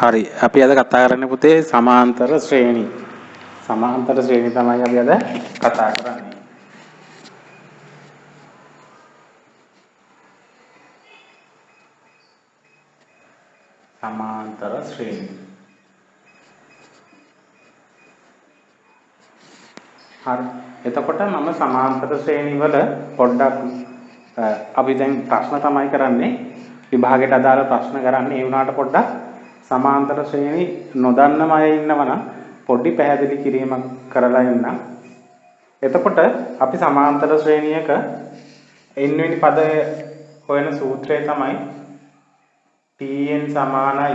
හරි. අපි අද කතා කරන්නේ පුතේ සමාන්තර ශ්‍රේණි. සමාන්තර ශ්‍රේණි තමයි අපි අද කතා කරන්නේ. සමාන්තර ශ්‍රේණි. හරි. එතකොට මම සමාන්තර ශ්‍රේණි වල පොඩ්ඩක් අපි දැන් ප්‍රශ්න තමයි කරන්නේ. විභාගයට අදාළ ප්‍රශ්න කරන්නේ. ඒ වුණාට පොඩ්ඩක් සමාන්තර ශ්‍රේණි නොදන්නම අය ඉන්නවනම් පොඩි පැහැදිලි කිරීමක් කරලා ඉන්න. එතකොට අපි සමාන්තර ශ්‍රේණියක n වෙනි පදය හොයන සූත්‍රය තමයි tn සමානයි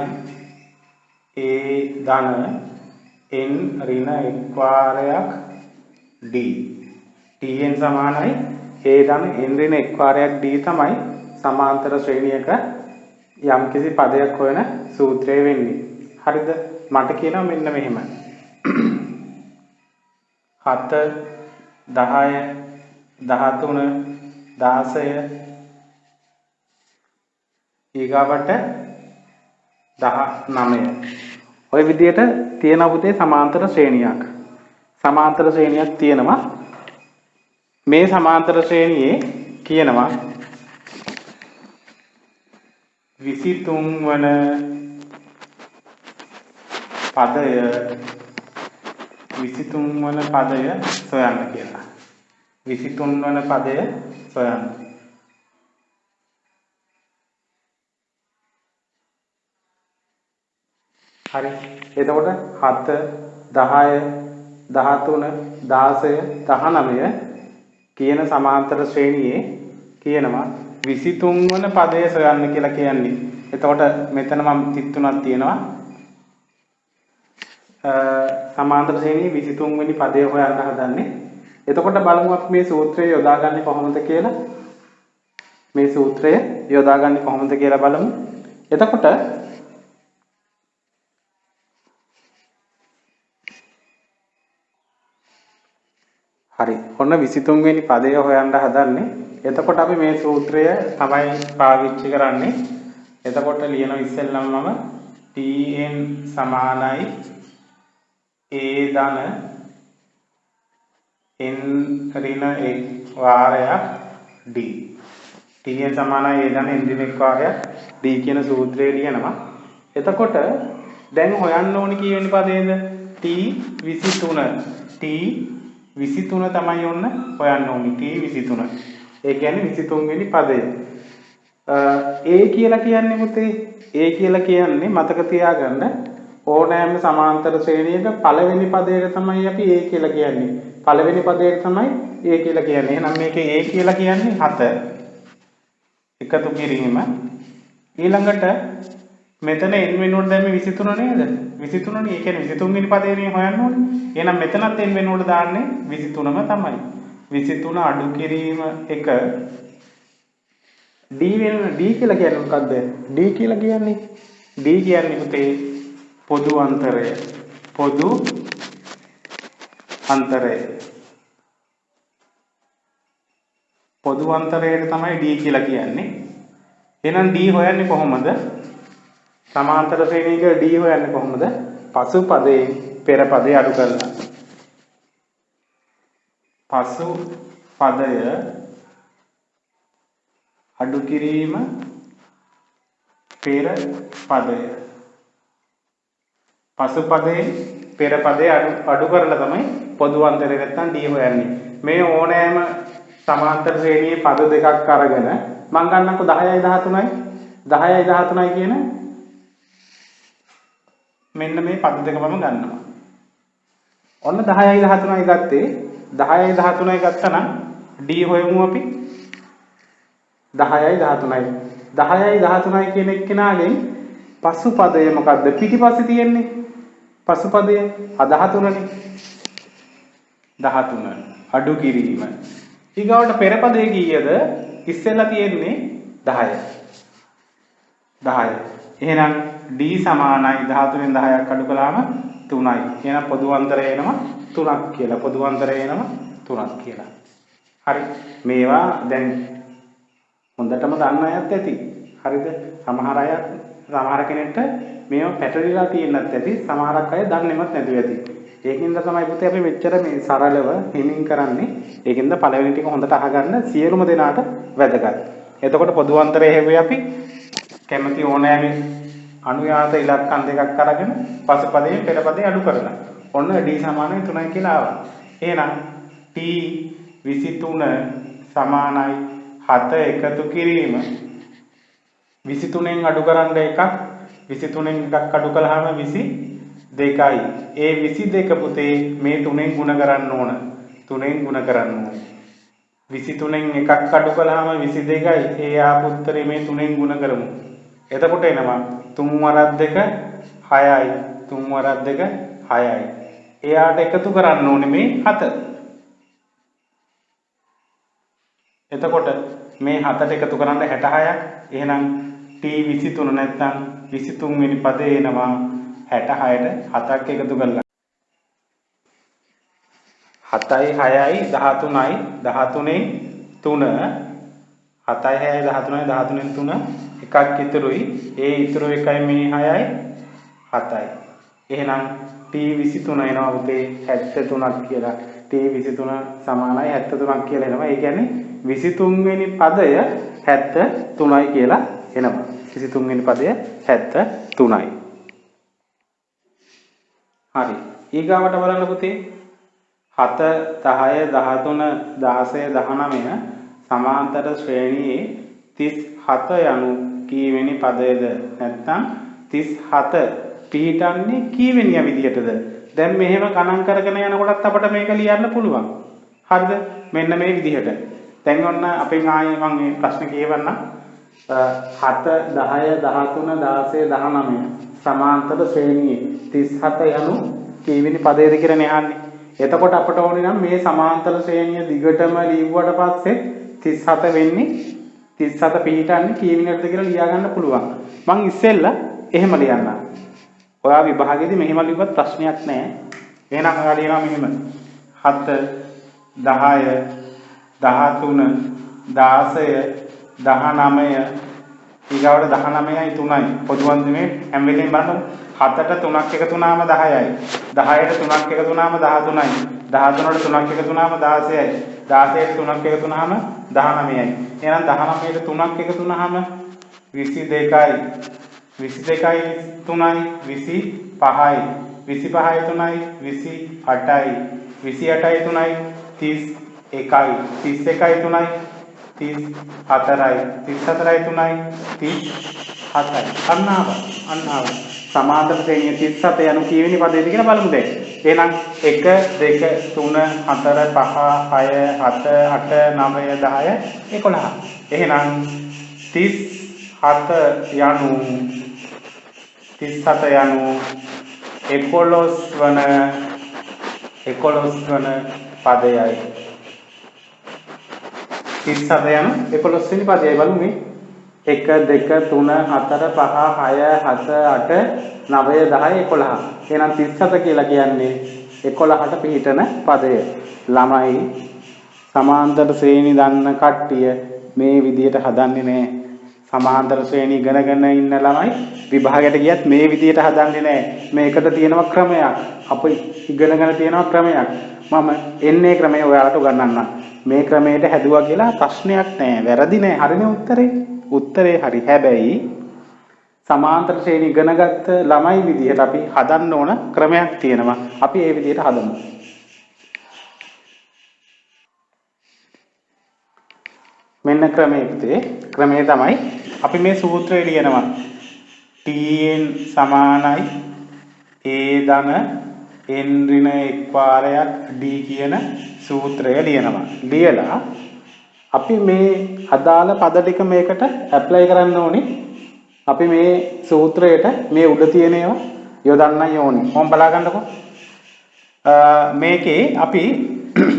a ධන n ඍණ එක් වාරයක් d. tn සමානයි a ධන n ඍණ එක් වාරයක් d තමයි සමාන්තර ශ්‍රේණියක යම්කිසි පදයක් හොයන සූත්‍රය වෙන්නේ. හරිද? මට කියනවා මෙන්න මෙහෙම. 7 10 13 16 ඊගාවට 19. ඔය විදිහට තියෙන පුතේ සමාන්තර ශ්‍රේණියක්. සමාන්තර ශ්‍රේණියක් තියෙනවා. මේ සමාන්තර ශ්‍රේණියේ කියනවා 23 වන පදය 23 වන පදය සොයන්න කියලා. 23 වන පදය සොයන්න. හරි. එතකොට 7 10 13 16 19 කියන සමාන්තර ශ්‍රේණියේ කියනවා 23 වන පදය සොයන්න කියලා කියන්නේ. එතකොට මෙතන මම 33ක් තියෙනවා. සමාන්තර ශ්‍රේණියේ 23 වෙනි පදය හොයන්න හදන්නේ. එතකොට බලමු අපි මේ සූත්‍රය යොදාගන්නේ කොහොමද කියලා. මේ සූත්‍රය යොදාගන්නේ කොහොමද කියලා බලමු. එතකොට හරි. ඔන්න 23 වෙනි පදය හොයන්න හදන්නේ. එතකොට අපි මේ සූත්‍රය තමයි පාවිච්චි කරන්නේ. එතකොට ලියන ඉස්සෙල්ලම මම tn සමානයි a ධන n ඍණ එක් වාරයක් d. tn සමානයි a ධන n ඍණ එක් වාරයක් d කියන සූත්‍රය ලියනවා. එතකොට දැන් හොයන්න ඕනේ කීවෙනි පදේද? t 23. t 23 තමයි ඔන්න හොයන්න ඕනේ. t 23. ඒ කියන්නේ 23 වෙනි පදය. a කියලා කියන්නේ පුතේ a කියලා කියන්නේ මතක තියාගන්න ඕනෑම සමාන්තර ශ්‍රේණියක පළවෙනි පදයට තමයි අපි a කියලා කියන්නේ. පළවෙනි පදයට තමයි a කියලා කියන්නේ. එහෙනම් මේකේ a කියලා කියන්නේ 7. එකතු කිරීම. ඊළඟට මෙතන n වෙනුවට දැම්මේ 23 නේද? 23 නේ. ඒ කියන්නේ 23 වෙනි පදේනේ හොයන්න ඕනේ. එහෙනම් මෙතනත් n වෙනුවට දාන්නේ 23ම තමයි. 23 අඩු කිරීම 1 d වෙන d කියලා කියන්නේ මොකද්ද? d කියලා කියන්නේ පුතේ පොදු අන්තරය. පොදු අන්තරය. පොදු අන්තරයට තමයි d කියලා කියන්නේ. එහෙනම් d හොයන්නේ කොහොමද? සමාන්තර ශ්‍රේණියක d හොයන්නේ කොහොමද? පසු පදේ පෙර පදේ අඩු කරලා. පසු පදය අඩු කිරීම පෙර පදය. පසු පදේ පෙර පදේ අඩු කරලා තමයි පොදු අන්තරය නැත්නම් d හොයන්නේ. මේ ඕනෑම සමාන්තර ශ්‍රේණියේ පද දෙකක් අරගෙන මම ගන්නකො 10යි 13යි 10යි 13යි කියන මෙන්න මේ පද දෙක මම ගන්නවා. ඔන්න 10යි 13යි ගත්තේ 10යි 13යි ගත්තා නම් d හොයමු අපි. 10යි 13යි 10යි 13යි කියන එක්කෙනාගෙන් පසු පදය මොකද්ද? පිටිපස්සේ තියෙන්නේ පසු පදය 13නේ. 13 අඩු කිරීම. ඊගාවට පෙර පදේ කීයද? ඉස්සෙල්ලා තියෙන්නේ 10. 10. එහෙනම් d සමානයි 13න් 10ක් අඩු කළාම 3යි. එහෙනම් පොදු අන්තරය එනවා 3ක් කියලා. පොදු අන්තරය එනවා 3ක් කියලා. හරි. මේවා දැන් හොඳටම දන්න අයත් ඇති. හරිද? සමහර අය සමහර කෙනෙක්ට මේව පැටලිලා තියෙන්නත් ඇති. සමහරක් අය දන්නේවත් නැතුව ඇති. ඒකින්ද තමයි පුතේ අපි මෙච්චර මේ සරලව හිමින් කරන්නේ. ඒකින්ද පළවෙනි ටික හොඳට අහගන්න සියලුම දෙනාට වැදගත්. එතකොට පොදු අන්තරය හැවුවේ අපි කැමති ඕනෑම අනුයාත ඉලක්කම් දෙකක් අරගෙන පසුපදයෙන් පෙරපදේ අඩු කරලා. ඔන්න d සමානයි 3යි කියලා ආවා. එහෙනම් t 23 සමානයි 7 එකතු කිරීම 23න් අඩු කරන්න එකක් 23න් එකක් අඩු කළාම 22යි. ඒ 22 පුතේ මේ 3ෙන් ගුණ කරන්න ඕන. 3ෙන් ගුණ කරන්න ඕන. 23න් එකක් අඩු කළාම 22යි. ඒ ආපු උත්තරේ මේ 3ෙන් ගුණ කරමු. එතකොට එනවා 3 වරක් 2 6යි. 3 වරක් 2 6යි. එයාට එකතු කරන්න ඕනේ මේ 7. එතකොට මේ 7ට එකතු කරන්න 66ක්. එහෙනම් t 23 නැත්නම් 23 වෙනි පදේ එනවා 66ට 7ක් එකතු කරලා 7යි 6යි 13යි 13න් 3 7යි 6යි 13යි 13න් 3 එකක් ඉතුරුයි. ඒ ඉතුරු එකයි මේ 6යි 7යි. එහෙනම් t 23 එනවා පුතේ 73ක් කියලා. t 23 සමානයි 73ක් කියලා එනවා. ඒ කියන්නේ 23 වෙනි පදය 73යි කියලා එනවා. 23 වෙනි පදය 73යි. හරි. ඊගාවට බලන්න පුතේ 7 10 13 16 19 සමාන්තර ශ්‍රේණියේ 37 යනු කීවෙනි පදයේද? නැත්නම් 37 පිහිටන්නේ කීවෙනිය විදියටද? දැන් මෙහෙම ගණන් කරගෙන යනකොටත් අපිට මේක ලියන්න පුළුවන්. හරිද? මෙන්න මේ විදිහට. දැන් ඔන්න අපෙන් ආයේ මම මේ ප්‍රශ්න කියවන්න. 7 10 13 16 19 සමාන්තර ශ්‍රේණියේ 37 යනු කීවෙනි පදයේද කියලා නෙහන්නේ. එතකොට අපට ඕනේ නම් මේ සමාන්තර ශ්‍රේණිය දිගටම ලියුවට පස්සේ 37 වෙන්නේ 37 පිහිටන්නේ කීවෙනියටද කියලා ලියා ගන්න පුළුවන්. මං ඉස්සෙල්ලා එහෙම ලියන්නම්. ඔයා විභාගයේදී මෙහෙම ලිව්වත් ප්‍රශ්නයක් නැහැ. එහෙනම් ඔයා ලියනවා මෙහෙම 7 10 13 16 19 ඊගාවට 19යි 3යි පොදු අන්තිමේ හැම වෙලේම බලන්න 7ට 3ක් එකතු වුණාම 10යි 10ට 3ක් එකතු වුණාම 13යි 13ට 3ක් එකතු වුණාම 16යි 16ට 3ක් එකතු වුණාම 19යි. එහෙනම් 19ට 3ක් එකතු වුණාම 22යි 22යි 3යි 25යි 25යි 3යි 28යි 28යි 3යි 31යි 31යි 3යි 34යි 34යි 3යි 37යි. අන්නාව සමාන්තර ශ්‍රේණිය 37 යනු කීවෙනි පදයේද කියලා බලමු දැන්. එහෙනම් 1 2 3 4 5 6 7 8 9 10 11. එහෙනම් 37 යනු 11 වන පදයයි. 37 යනු 11 වෙනි පදයයි බලමු මේ. 1 2 3 4 5 6 7 8 9 10 11. එහෙනම් 37 කියලා කියන්නේ 11ට පිහිටන පදය. ළමයි සමාන්තර ශ්‍රේණි දන්න කට්ටිය මේ විදියට හදන්නේ නැහැ. සමාන්තර ශ්‍රේණි ඉගෙනගෙන ඉන්න ළමයි විභාගයට ගියත් මේ විදියට හදන්නේ නැහැ. මේකට තියෙනවා ක්‍රමයක්. අපි ඉගෙනගෙන තියෙනවා ක්‍රමයක්. මම එන්නේ ක්‍රමය ඔයාලට උගන්වන්නම්. මේ ක්‍රමයට හැදුවා කියලා ප්‍රශ්නයක් නැහැ. වැරදි නැහැ. හරිනේ උත්තරේ. උත්තරේ හරි. හැබැයි සමාන්තර ශ්‍රේණි ඉගෙනගත්ත ළමයි විදිහට අපි හදන්න ඕන ක්‍රමයක් තියෙනවා. අපි ඒ විදිහට හදමු. මෙන්න ක්‍රමයේ ක්‍රමය තමයි අපි මේ සූත්‍රය ලියනවා. tn සමානයි a ධන n ඍණ එක් වාරයක් d කියන සූත්‍රය ලියනවා. ලියලා අපි මේ අදාළ පද ටික මේකට ඇප්ලයි කරන්න ඕනේ. අපි මේ සූත්‍රයට මේ උඩ තියෙන ඒවා යොදන්නයි ඕනේ. මොම් බලා ගන්නකො. මේකේ අපි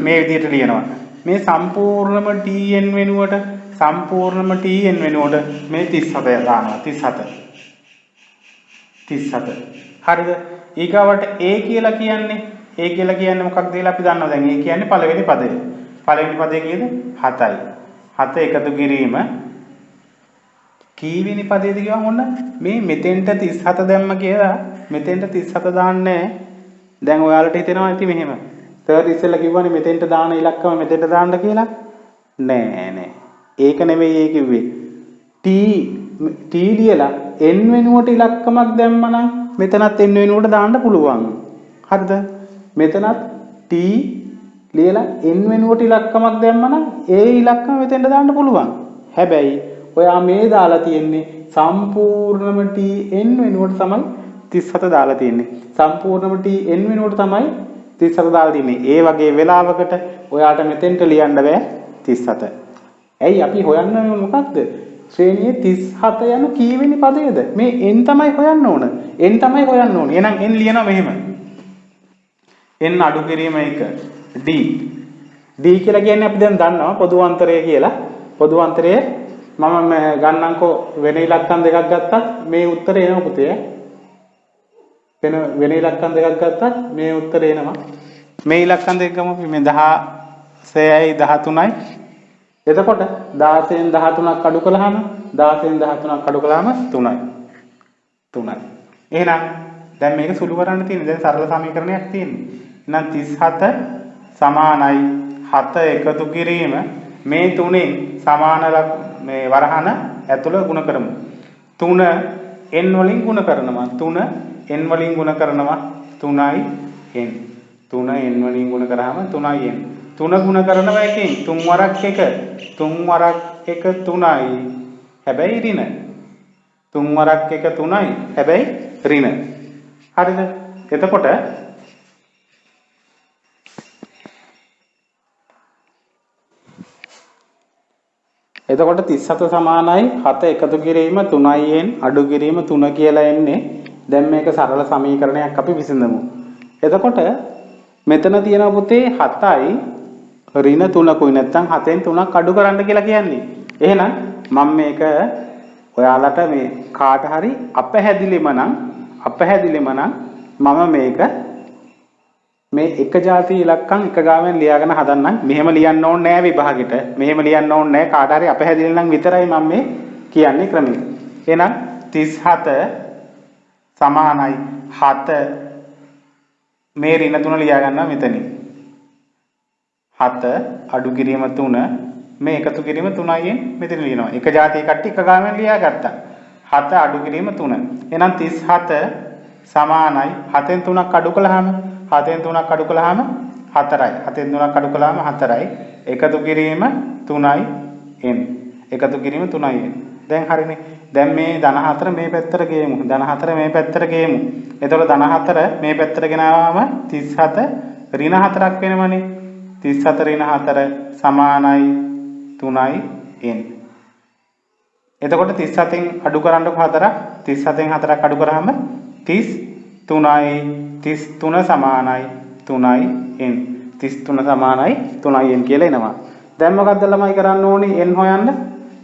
මේ විදිහට ලියනවා. මේ සම්පූර්ණම tn වෙනුවට මේ 37 දානවා. 37 හරිද? ඊගාවට a කියලා කියන්නේ මොකක්ද කියලා අපි දන්නවා. දැන් a කියන්නේ පළවෙනි පදය. පළවෙනි පදේ කීයද? 7යි. 7 එකතු කිරීම කීවෙනි පදයේද කියවම ඔන්න මේ මෙතෙන්ට 37 දැම්ම කියලා මෙතෙන්ට 37 දාන්නේ දැන් ඔයාලට හිතෙනවා ඉතින් මෙහෙම. තර්ඩ් ඉස්සෙල්ලා කිව්වනේ මෙතෙන්ට දාන ඉලක්කම මෙතෙන්ට දාන්න කියලා. නෑ. ඒක නෙවෙයි ඒ කිව්වේ. t ලියලා n වෙනුවට ඉලක්කමක් දැම්මනම් මෙතනත් n වෙනුවට දාන්න පුළුවන්. හරිද? මෙතනත් t ලියලා n වෙනුවට ඉලක්කමක් දැම්මනම් ඒ ඉලක්කම මෙතෙන්ට දාන්න පුළුවන්. හැබැයි ඔයා මේ දාලා තියෙන්නේ සම්පූර්ණම t n වෙනුවට තමයි 37 දාලා තියෙන්නේ. සම්පූර්ණම t n වෙනුවට තමයි 37 දාලා තියෙන්නේ. ඒ වගේ වෙලාවකට ඔයාට මෙතෙන්ට ලියන්න බෑ 37. ඇයි අපි හොයන්න ඕනේ මොකක්ද? ශ්‍රේණියේ 37 යන කීවෙනි පදයේද? මේ n තමයි හොයන්න ඕන. n තමයි හොයන්න ඕනේ. එහෙනම් n ලියනවා මෙහෙම. n අඩු කිරීම 1 d. d කියලා කියන්නේ අපි දැන් දන්නවා පොදු අන්තරය කියලා. පොදු අන්තරය මම ගන්නම්කෝ වෙන ඉලක්කම් දෙකක් ගත්තත් මේ උත්තරේ එනවා පුතේ. වෙන ඉලක්කම් දෙකක් ගත්තත් මේ උත්තරේ එනවා. මේ ඉලක්කම් දෙක ගමු අපි මේ 16යි 13යි. එතකොට 16න් 13ක් අඩු කළාම 16න් 13ක් අඩු කළාම 3යි. 3යි. එහෙනම් දැන් මේක සුළු කරන්න තියෙන්නේ. දැන් සරල සමීකරණයක් තියෙන්නේ. එහෙනම් 37 සමානයි 7 එකතු කිරීම මේ තුනෙන් සමාන මේ වරහන ඇතුළ ගුණ කරමු. 3 n වලින් ගුණ කරනවා. 3 n වලින් ගුණ කරනවා 3යි n. 3 n වලින් ගුණ කරාම 3යි n. 3 ගුණ කරනවා එකෙන් 3 වරක් 1 3 වරක් 1 3යි. හැබැයි ඍණ. 3 වරක් 1 3යි. හැබැයි ඍණ. හරිද? එතකොට එතකොට 37 සමානයි 7 එකතු කිරීම 3යි n අඩු කිරීම 3 කියලා එන්නේ. දැන් මේක සරල සමීකරණයක් අපි විසඳමු. එතකොට මෙතන තියෙන පුතේ 7යි ඍණ 3කුයි නැත්නම් 7න් 3ක් අඩු කරන්න කියලා කියන්නේ. එහෙනම් මම මේක ඔයාලට මේ කාට හරි අපහැදිලිම නම් මම මේක මේ එක ಜಾති ඉලක්කම් එක ගාවෙන් ලියාගෙන හදන්නම්. මෙහෙම ලියන්න ඕනේ නෑ විභාගෙට. මෙහෙම ලියන්න ඕනේ නෑ කාට හරි අපහැදිලි නම් විතරයි මම මේ කියන්නේ ක්‍රමය. එහෙනම් 37 සමානයි 7 මේ ඍණ 3 ලියා ගන්නවා මෙතනින්. 7 අඩු කිරීම 3 මේ එකතු කිරීම 3යි මෙතන ලියනවා. එක જાතිය කට්ටිය එක ගාවෙන් ලියා ගත්තා. 7 අඩු කිරීම 3. එහෙනම් 37 සමානයි 7න් 3ක් අඩු කළාම 7න් 3ක් අඩු කළාම 4යි. 7න් 3ක් අඩු කළාම 4යි. එකතු කිරීම 3යි n. එකතු කිරීම 3යි n. දැන් හරිනේ. දැන් මේ ධන 4 මේ පැත්තට ගේමු. ධන 4 මේ පැත්තට ගේමු. එතකොට ධන 4 මේ පැත්තට ගෙනාවම 37 ඍණ 4ක් වෙනවනේ. 37 ඍණ 4 සමානයි 3යි n. එතකොට 37න් අඩු කරන්නකො 4ක්. 37න් 4ක් අඩු කරාම 33යි. 33 සමානයි 3යි n. 33 සමානයි 3යි n කියලා එනවා. දැන් මොකක්ද ළමයි කරන්න ඕනේ n හොයන්න?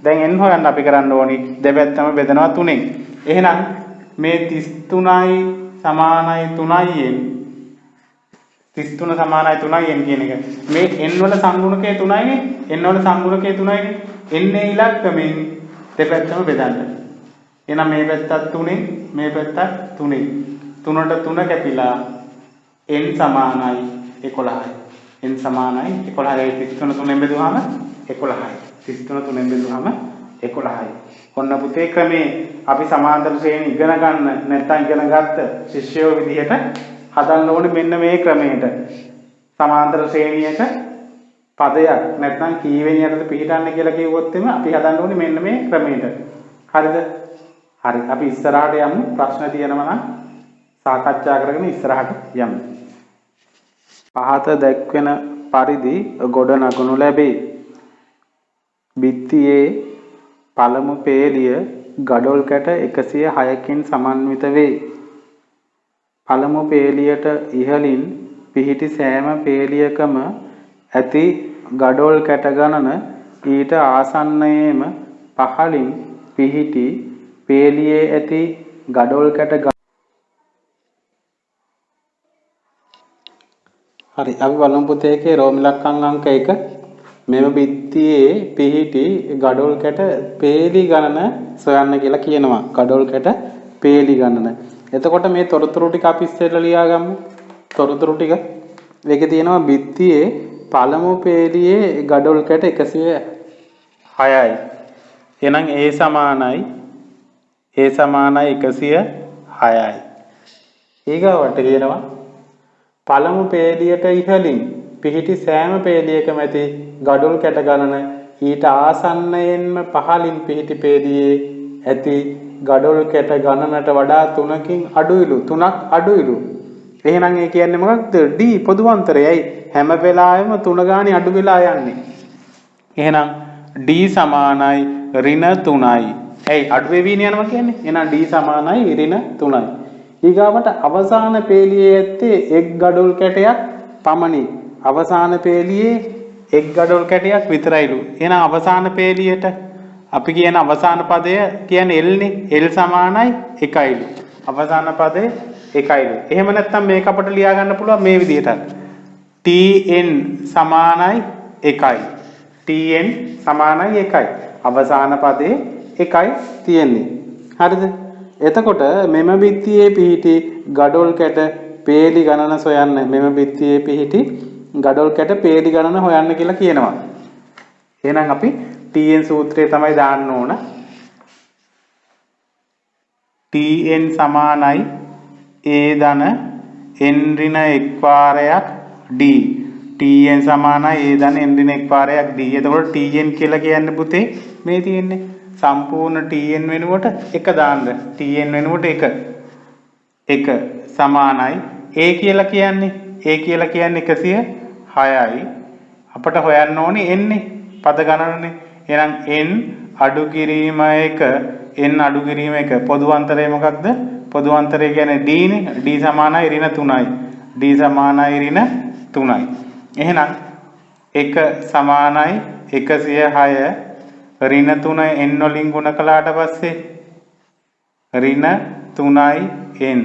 දැන් n හොයන්න අපි කරන්න ඕනේ දෙපැත්තම බෙදනවා 3ෙන්. එහෙනම් මේ 33යි සමානයි 3යි n. 33 සමානයි 3යි n කියන එක. මේ n වල සංගුණකය 3යිනේ. n වල සංගුණකය 3යිනේ. n ඉලක්කමෙන් දෙපැත්තම බෙදන්න. එහෙනම් මේ පැත්තත් 3ෙන් මේ පැත්තත් 3ෙන්. 3ට 3 කැපිලා n සමානයි 11යි. n සමානයි 11යි. 33 3ෙන් බෙදුවාම 11යි. 33 3ෙන් බෙදුවාම 11යි. ඔන්න පුතේ ක්‍රමේ අපි සමාන්තර ශ්‍රේණි ඉගෙන ගන්න නැත්නම් ඉගෙන ගත්ත ශිෂ්‍යයෝ විදිහට හදන්න ඕනේ මෙන්න මේ ක්‍රමයට. සමාන්තර ශ්‍රේණියක පදයක් නැත්නම් කීවෙනි යටද පිළිටන්න කියලා කිව්වොත් එimhe අපි හදන්න ඕනේ මෙන්න මේ ක්‍රමයට. හරිද? හරි. අපි ඉස්සරහට යමු. ප්‍රශ්න තියෙනවා නම් සාකච්ඡා කරගෙන ඉස්සරහට යමු. පහත දැක්වෙන පරිදි ගොඩ නගනු ලැබේ. බිත්තියේ පළමු පේළිය ගඩොල් කැට 106කින් සමන්විත වේ. පළමු පේළියට ඉහළින් පිහිටි සෑම පේළියකම ඇති ගඩොල් කැට ගණන ඊට ආසන්නයේම පහළින් පිහිටි පේළියේ ඇති ගඩොල් කැට හරි අපි බලමු පුතේ ඒකේ රෝම ඉලක්කම් අංක 1 මෙම බිත්තියේ පිහිටි ගඩොල් කැට පේලි ගණන සොයන්න කියලා කියනවා. ගඩොල් කැට පේලි ගණන. එතකොට මේ තොරතුරු ටික අපි ඉස්සෙල්ලා ලියාගමු. තොරතුරු ටික. ඒකේ තියෙනවා බිත්තියේ පළමු පේලියේ ගඩොල් කැට 106යි. එහෙනම් A සමානයි 106යි. ඊගාවට කියනවා පළමු පේලියට ඉහළින් පිහිටි සෑම පේලියකම ඇති ගඩොල් කැට ගණන ඊට ආසන්නයෙන්ම පහළින් පිහිටි පේලියේ ඇති ගඩොල් කැට ගණනට වඩා 3කින් අඩුයිලු. 3ක් අඩුයිලු. එහෙනම් ඒ කියන්නේ මොකක්ද? D පොදු අන්තරයයි හැම වෙලාවෙම 3 ගානේ අඩු වෙලා යන්නේ. එහෙනම් D සමානයි -3යි. ඇයි අඩු වෙවින යනවා කියන්නේ? එහෙනම් D සමානයි -3යි. ඊගාවට අවසාන පේලියේ ඇත්තේ එක් ගඩොල් කැටයක් පමණි. අවසාන පේලියේ එක් ගඩොල් කැටයක් විතරයිලු. එහෙනම් අවසාන පේලියට අපි කියන අවසාන පදය කියන්නේ L නේ. L සමානයි 1යිලු. අවසාන පදය 1යිලු. එහෙම නැත්නම් මේක අපිට ලියා ගන්න පුළුවන් මේ විදිහට. Tn සමානයි 1යි. Tn සමානයි 1යි. අවසාන පදේ 1යි තියෙන්නේ. හරිද? එතකොට මෙම බිත්තියේ පිහිටි ගඩොල් කැට පේලි ගණන සොයන්න. මෙම බිත්තියේ පිහිටි ගඩොල් කැට පේලි ගණන හොයන්න කියලා කියනවා. එහෙනම් අපි Tn සූත්‍රය තමයි දාන්න ඕන. Tn සමානයි A ධන n ඍණ එක් වාරයක් D. Tn සමානයි A ධන n ඍණ එක් වාරයක් D. එතකොට Tn කියලා කියන්නේ පුතේ මේ තියෙන්නේ සම්පූර්ණ Tn වෙනුවට 1 දාන්න. Tn වෙනුවට 1 සමානයි A කියලා කියන්නේ 106යි. අපට හොයන්න ඕනේ n පද ගණනනේ. එහෙනම් n අඩු කිරීම 1 n අඩු කිරීම 1 පොදු අන්තරය මොකක්ද? පොදු අන්තරය කියන්නේ d නේ. d සමානයි -3යි. d සමානයි -3යි. එහෙනම් 1 සමානයි 106 -3 n වලින් ගුණ කළාට පස්සේ -3යි n.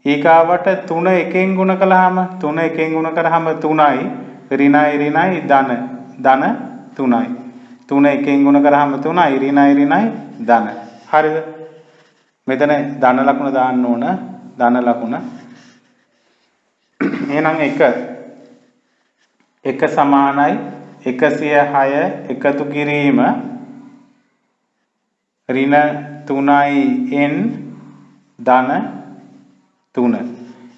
ඊගාවට 3 1ෙන් ගුණ කළාම 3 1ෙන් ගුණ කරාම 3යි ඍණයි ධන 3යි. 3 1ෙන් ගුණ කරාම 3යි ඍණයි ධන. හරිද? මෙතන ධන ලකුණ දාන්න ඕන. ධන ලකුණ. එහෙනම් 1 සමානයි 106 එකතු කිරීම -3යි n ධන 3.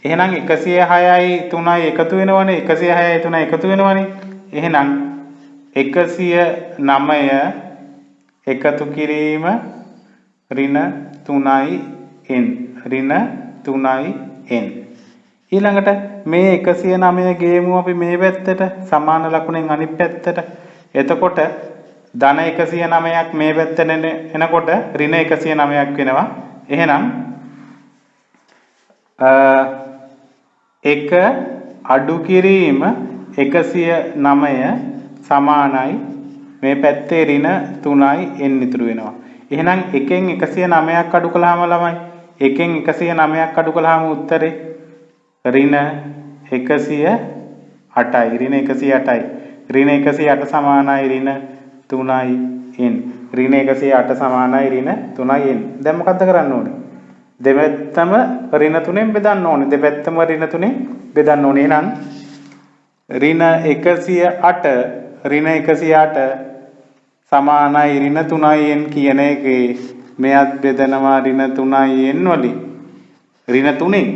එහෙනම් 106යි 3යි එකතු වෙනවනේ. 106යි 3යි එකතු වෙනවනේ. එහෙනම් 109 එකතු කිරීම -3යි n. -3යි n. ඊළඟට මේ 109 ගේමු අපි මේ පැත්තට සමාන ලකුණෙන් අනිත් පැත්තට. එතකොට ධන 109ක් මේ පැත්තට එනකොට -109ක් වෙනවා. එහෙනම් 1 අඩු කිරීම 109 සමානයි මේ පැත්තේ -3යි n ඉතුරු වෙනවා. එහෙනම් 1ෙන් 109ක් අඩු කළාම ළමයි 1ෙන් 109ක් අඩු කළාම උත්තරේ -108යි. -108යි. -108 සමානයි -3යි n. -108 සමානයි -3යි n. දැන් මොකද්ද කරන්න ඕනේ? දෙපැත්තම -3ෙන් බෙදන්න ඕනේ. දෙපැත්තම -3ෙන් බෙදන්න ඕනේ. එහෙනම් -108 සමානයි -3යි n කියන එකේ මෙයත් බෙදනවා -3යි n වලින්. -3ෙන්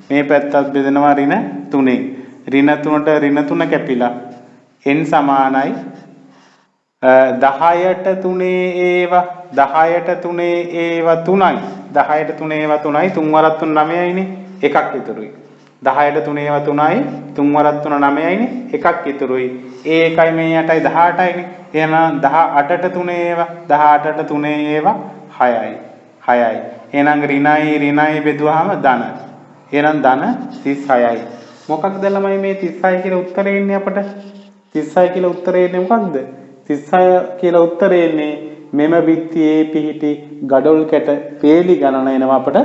මේ පැත්තත් බෙදනවා -3ෙන්. -3ට -3 කැපිලා n සමානයි 10ට 3 ඒවා 10ට 3 ඒවා 3යි. 10ට 3 ඒවා 3යි 3 වරක් 3 9යිනේ. එකක් ඉතුරුයි. 10ට 3 ඒවා 3යි 3 වරක් 3 9යිනේ. එකක් ඉතුරුයි. ඒ එකයි මේ 8යි 18යිනේ. එහෙනම් 18ට 3 ඒවා 18ට 3 ඒවා 6යි. 6යි. එහෙනම් ඍණයි බෙදුවාම ධන. එහෙනම් ධන 36යි. මොකක්ද ළමයි මේ 36 කියලා උත්තරේ එන්නේ අපට? 36 කියලා උත්තරේ එන්නේ මොකක්ද? 36 කියලා උත්තරේ එන්නේ මෙම බිත්තියේ පිහිටි ගඩොල් කැට පේලි ගණන එනවා අපට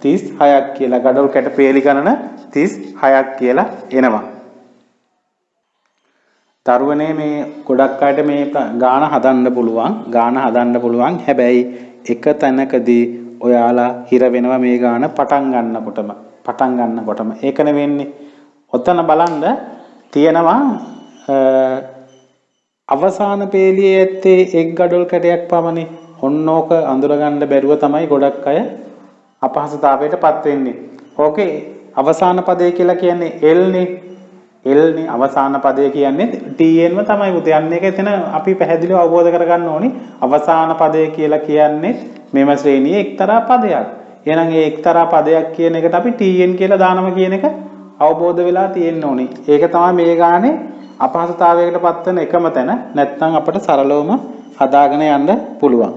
36ක් කියලා. ගඩොල් කැට පේලි ගණන 36ක් කියලා එනවා. දරුවනේ මේ ගොඩක් අයට මේ ගාන හදන්න පුළුවන්. හැබැයි එක තැනකදී ඔයාලා හිර වෙනවා මේ ගාන පටන් ගන්නකොටම. ඒකනේ වෙන්නේ. ඔතන බලන්න තියෙනවා අවසාන පේලියේ ඇත්තේ එක් ගඩොල් කැටයක් පමණි. ඔන්නෝක අඳුරගන්න බැරුව තමයි ගොඩක් අය අපහසුතාවයටපත් වෙන්නේ. ඕකේ අවසාන පදේ කියලා කියන්නේ එල්නේ අවසාන පදය කියන්නේ TNම තමයි පුතේ. යන්නේ එක එතන අපි පැහැදිලිව අවබෝධ කරගන්න ඕනි. අවසාන පදය කියලා කියන්නේ මෙම ශ්‍රේණියේ එක්තරා පදයක්. එහෙනම් ඒ එක්තරා පදයක් කියන එකට අපි TN කියලා දානම කියන එක අවබෝධ වෙලා තියෙන්න ඕනි. ඒක තමයි මේ ගානේ අපහසුතාවයකට පත් වෙන එකම තැන. නැත්නම් අපිට සරලවම හදාගෙන යන්න පුළුවන්.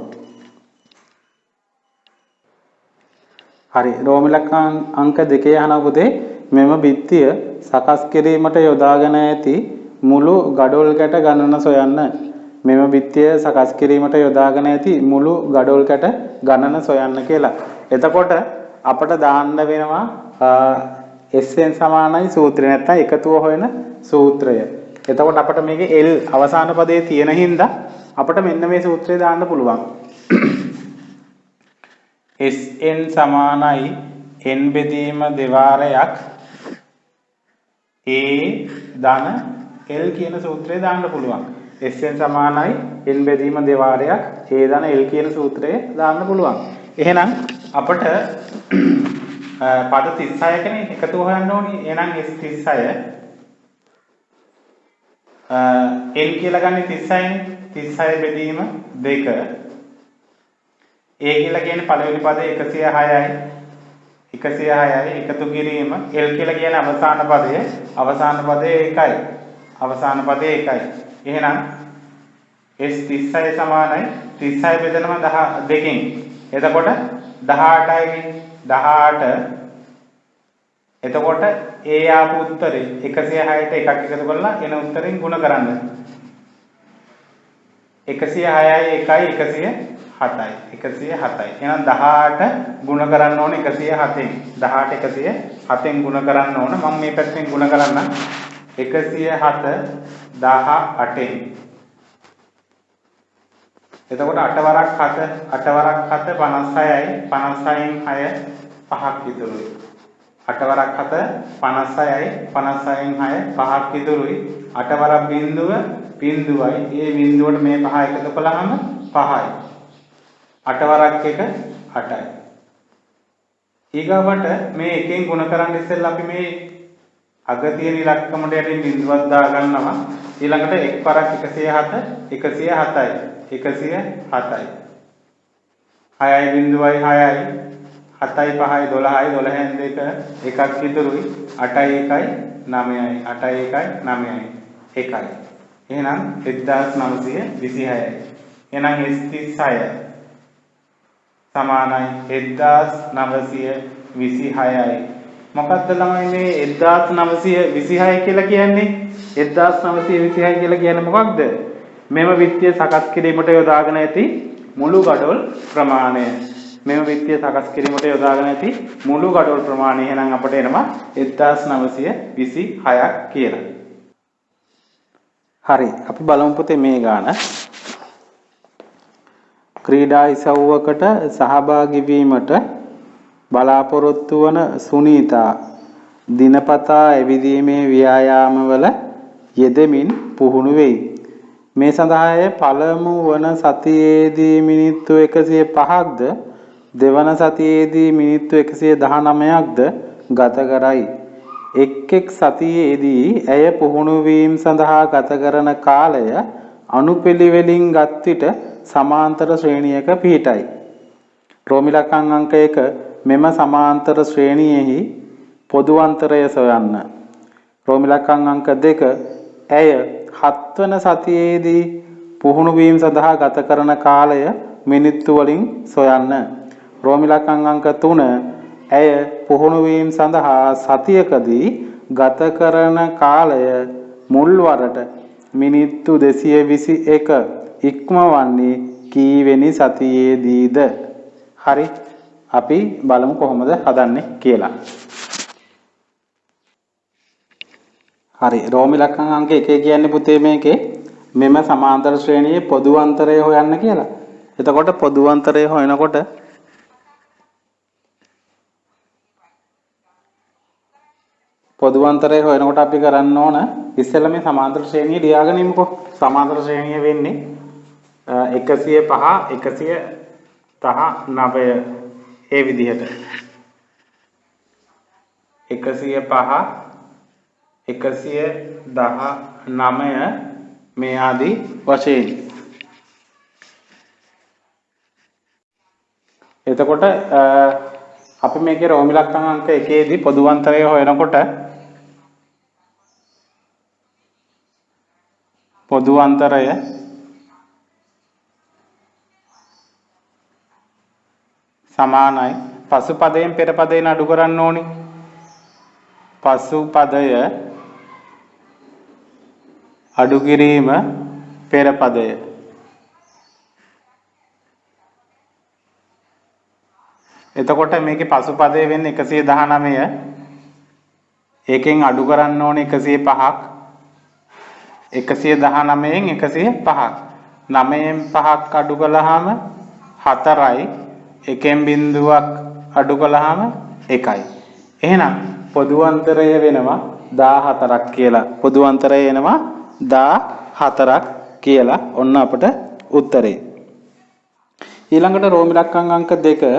හරි. රෝමිලක අංක 2 යනවා පුතේ. මෙම බිත්තිය සකස් කිරීමට යොදාගෙන ඇති මුළු ගඩොල් කැට ගණන සොයන්න. මෙම බිත්තිය සකස් කිරීමට යොදාගෙන ඇති මුළු ගඩොල් කැට ගණන සොයන්න කියලා. එතකොට අපට දාන්න වෙනවා SN සමානයි සූත්‍රය නැත්නම් එකතුව හොයන සූත්‍රය. එතකොට අපට මේකේ L අවසාන පදයේ තියෙන හින්දා අපට මෙන්න මේ සූත්‍රය දාන්න පුළුවන්. SN සමානයි n බෙදීම දෙවාරයක් A ධන L කියන සූත්‍රය දාන්න පුළුවන්. SN සමානයි n බෙදීම දෙවාරයක් A ධන L කියන සූත්‍රය දාන්න පුළුවන්. එහෙනම් අපට පද 36කනේ එකතු හොයන්න ඕනේ. එහෙනම් S36 L කියලා ගන්නේ 36නේ. 36 බෙදීම 2 A කියලා කියන්නේ පළවෙනි පදේ 106යි. 106යි එකතු කිරීම L කියලා කියන්නේ අවසාන පදයේ 1යි. අවසාන පදයේ 1යි. එහෙනම් S36 සමානයි 36 බෙදනවා 2කින්. එතකොට 18යි 18. එතකොට A ආපු උත්තරේ 106ට එකක් එකතු කරලා එන උත්තරෙන් ಗುಣ කරන්න. 106යි 1යි 107යි. 107යි. එහෙනම් 18 ගුණ කරන්න ඕනේ 107න්. 18 107න් ගුණ කරන්න ඕන. මම මේ පැත්තෙන් ගුණ කරන්න. 107 18න්. එතකොට 8 වරක් 7 56යි. 56න් 6 5ක් ඉතුරුයි. 8 වරක් 7 56යි. 56න් 6 5ක් ඉතුරුයි. 8 වරක් බිඳුව බිඳුවයි. ඒ බිඳුවට මේ 5 එකතු කළාම 5යි. 8 වරක් 1 8යි. ඊගාවට මේ එකෙන් ගුණ කරන් ඉස්සෙල්ලා අපි මේ අග තියෙන ඉලක්කමට යටින් බිඳුවක් දාගන්නවා. ඊළඟට එක් වරක් 107 107යි. 107යි. 6යි බිඳුවයි 6යි. 7යි 5යි 12යි 12න් 2 එකක් ඉතුරුයි. 8යි 1යි 9යි. 8යි 1යි 9යි. 1යි. එහෙනම් 1926යි. එහෙනම් S36 සමානයි 1926යි. මොකක්ද ළමයි මේ 1926 කියලා කියන්නේ? 1926 කියලා කියන්නේ මොකක්ද? මෙම විත්තිය සකස් කිරීමට යොදාගෙන ඇති මුළු ගඩොල් ප්‍රමාණය. මෙම විත්තිය සකස් කිරීමට යොදාගෙන ඇති මුළු ගඩොල් ප්‍රමාණය. එහෙනම් අපට එනවා 1926ක් කියලා. හරි. අපි බලමු පුතේ මේ ගාන. ක්‍රීඩා ඉසව්වකට සහභාගී වීමට බලාපොරොත්තු වන සුනීතා දිනපතා ඇවිදීමේ ව්‍යායාමවල යෙදෙමින් පුහුණු වෙයි. මේ සඳහා පළමු වන සතියේදී මිනිත්තු 105ක්ද දෙවන සතියේදී මිනිත්තු 119ක්ද ගත කරයි. එක් සතියේදී ඇය පුහුණු වීම සඳහා ගත කරන කාලය අනුපිළිවෙලින් ගත් විට සමාන්තර ශ්‍රේණියක පිහිටයි. රෝමිලකං අංක 1 මෙම සමාන්තර ශ්‍රේණියෙහි පොදු අන්තරය සොයන්න. රෝමිලකං අංක 2 ඇය 7 වන සතියේදී පුහුණු වීම සඳහා ගත කරන කාලය මිනිත්තු වලින් සොයන්න. රෝමිලකං අංක 3 ඇය පුහුණු වීම සඳහා සතියකදී ගත කරන කාලය මුල් වරට මිනිත්තු 221 ඉක්මවන්නේ කීවෙනි සතියේදීද? හරි. අපි බලමු කොහොමද හදන්නේ කියලා. හරි රෝම ඉලක්කම් අංක 1 කියන්නේ පුතේ මේකේ මෙම සමාන්තර ශ්‍රේණියේ පොදු අන්තරය හොයන්න කියලා. එතකොට පොදු අන්තරය හොයනකොට අපි කරන්න ඕන ඉස්සෙල්ලා මේ සමාන්තර ශ්‍රේණිය ලියාගෙන ඉමුකෝ. සමාන්තර ශ්‍රේණිය වෙන්නේ 105 119 ඒ විදිහට 105 119 මේ ආදී වශයෙන්. එතකොට අපි මේකේ රෝම ඉලක්කම් අංක 1 දී පොදු අන්තරය හොයනකොට පොදු අන්තරය සමානයි පසු පදයෙන් පෙර පදයෙන් අඩු කරන්න ඕනි. පසු පදය අඩු කිරීම පෙර පදය. එතකොට මේකේ පසු පදය වෙන්නේ 119. ඒකෙන් අඩු කරන්න ඕනේ 105ක්. 119න් 105ක්. 9න් 5ක් අඩු කළාම 4යි. එකෙන් බිඳුවක් අඩු කළාම 1යි. එහෙනම් පොදු අන්තරය වෙනවා 14ක් කියලා. පොදු අන්තරය එනවා 14ක් කියලා. ඔන්න අපට උත්තරේ. ඊළඟට රෝම ඉලක්කම් අංක 2